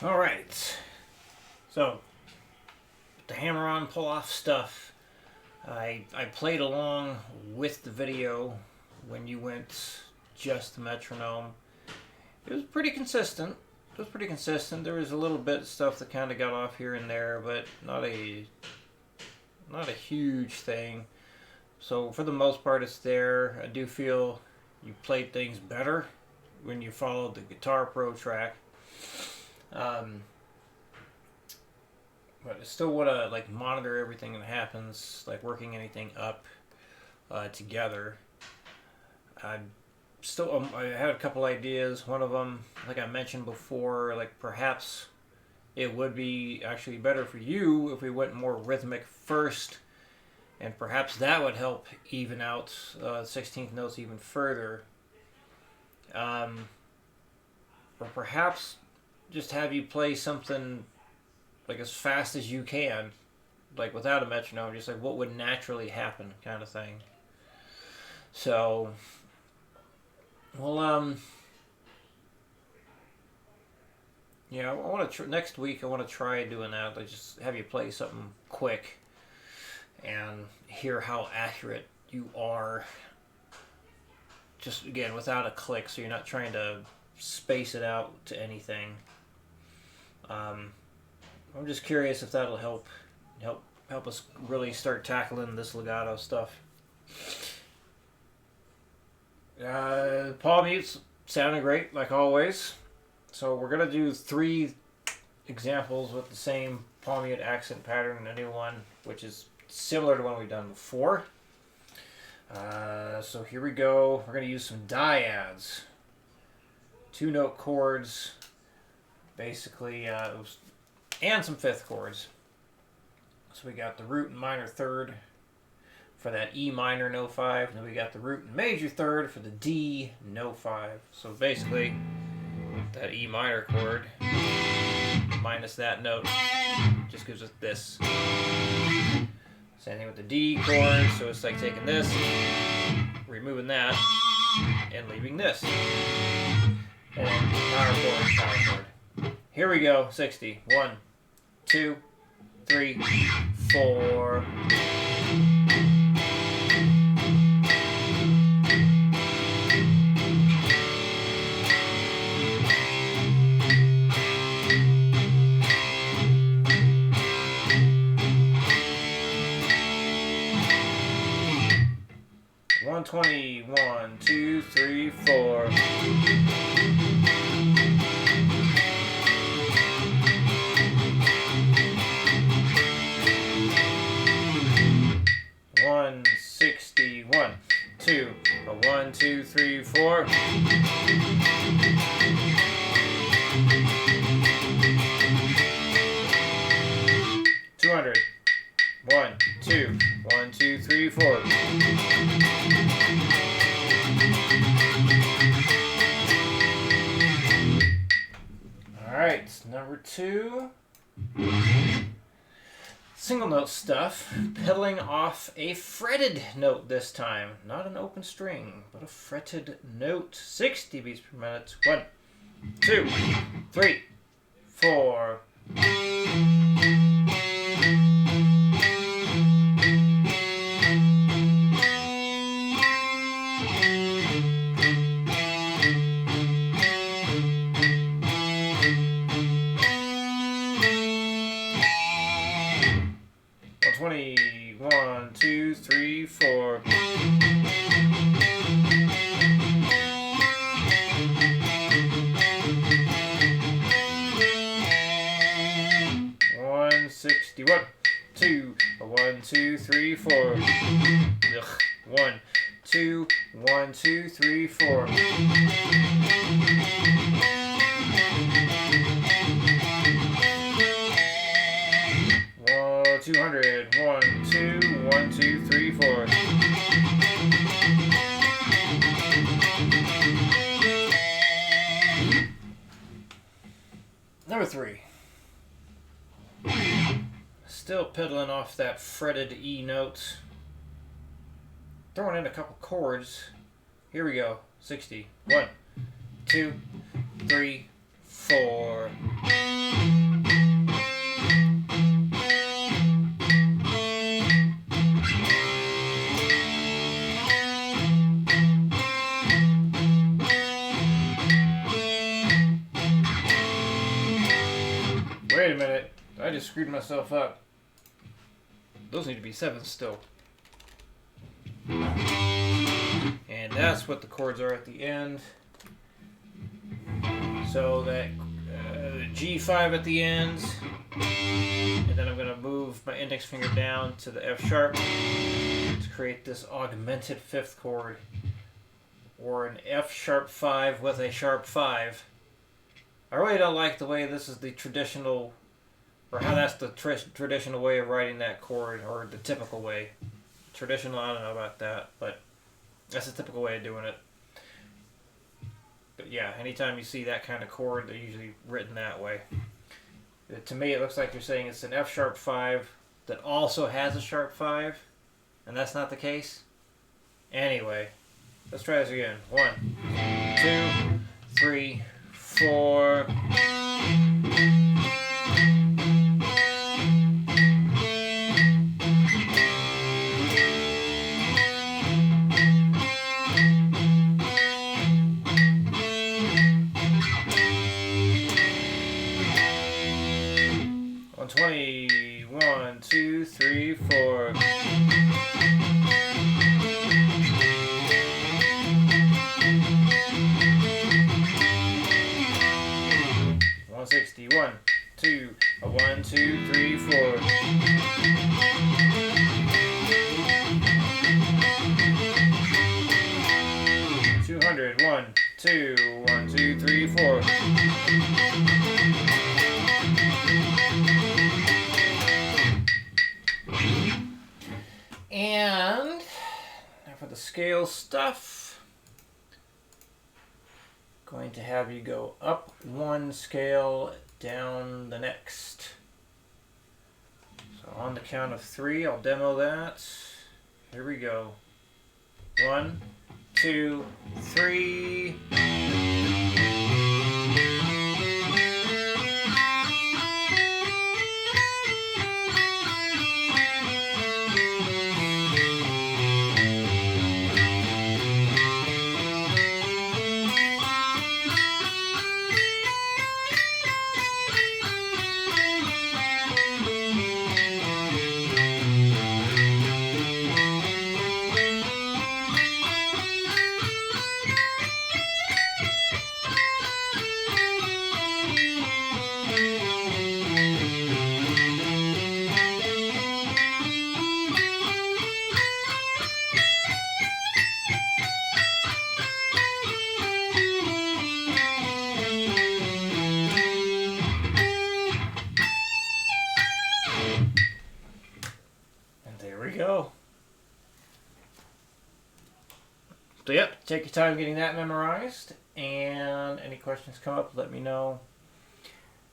All right. So, with the hammer-on pull-off stuff, I played along with the video when you went just the metronome. It was pretty consistent. There was a little bit of stuff that kind of got off here and there, but not a huge thing. So for the most part, it's there. I do feel you played things better when you followed the Guitar Pro track. But I still want to monitor everything that happens, like working anything up together. I had a couple ideas. One of them, like I mentioned before, perhaps it would be actually better for you if we went more rhythmic first, and perhaps that would help even out 16th notes even further. Or perhaps just have you play something as fast as you can, without a metronome, just what would naturally happen kind of thing. So, well, yeah, I want to next week. I want to try doing that. Just have you play something quick and hear how accurate you are. Just again without a click, so you're not trying to space it out to anything. I'm just curious if that'll help us really start tackling this legato stuff. Palm mutes sounded great, like always. So we're going to do 3 examples with the same palm mute accent pattern, a new one, which is similar to one we've done before. So here we go. We're going to use some dyads. 2-note chords, basically, and some 5th chords. So we got the root and minor 3rd for that E minor no 5, and then we got the root and major 3rd for the D no 5. So basically, that E minor chord minus that note just gives us this. Same thing with the D chord, so it's like taking this, removing that, and leaving this. And power chord. Here we go, 60. 1, 2, 3, 4. One 20, 1, 2, 3, 4. One 60, 1, 2, 1, 2, 3, 4. 200. 1, 2, 1, 2, 3, 4. Alright, number 2. Single note stuff, pedaling off a fretted note this time. Not an open string, but a fretted note. 60 beats per minute. 1, 2, 3, 4. 20, 1, 2, 3, 4. 160, 1, 2, 1, 2, 3, 4. Ugh. 1, 2, 1, 2, 3, 4. 200. 1, 2, 1, 2, 3, 4. Number 3. Still pedaling off that fretted E note. Throwing in a couple chords. Here we go. 60. 1, 2, 3, 4. Wait a minute. I just screwed myself up. Those need to be 7s still. And that's what the chords are at the end. So that G5 at the end. And then I'm going to move my index finger down to the F sharp to create this augmented 5th chord. Or an F sharp 5 with a sharp 5. I really don't like the way this is the traditional, or how that's the traditional way of writing that chord, or the typical way. Traditional, I don't know about that, but that's the typical way of doing it. But yeah, anytime you see that kind of chord, they're usually written that way. To me, it looks like you're saying it's an F sharp 5 that also has a sharp 5, and that's not the case. Anyway, let's try this again. 1, 2, 3, 4. On 20, 1, 2, 3, 4. 160, 1, 2, 1, 2, 3, 4. 200, 1, 2, 1, 2, 3, 4. And now for the scale stuff, going to have you go up 1 scale, down the next. So on the count of 3, I'll demo that. Here we go. 1, 2, 3. Go. So yep, take your time getting that memorized, and any questions come up, let me know.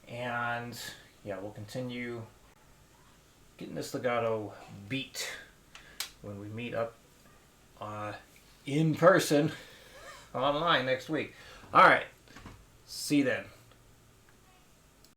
And yeah, we'll continue getting this legato beat when we meet up in person online next week. All right, see you then.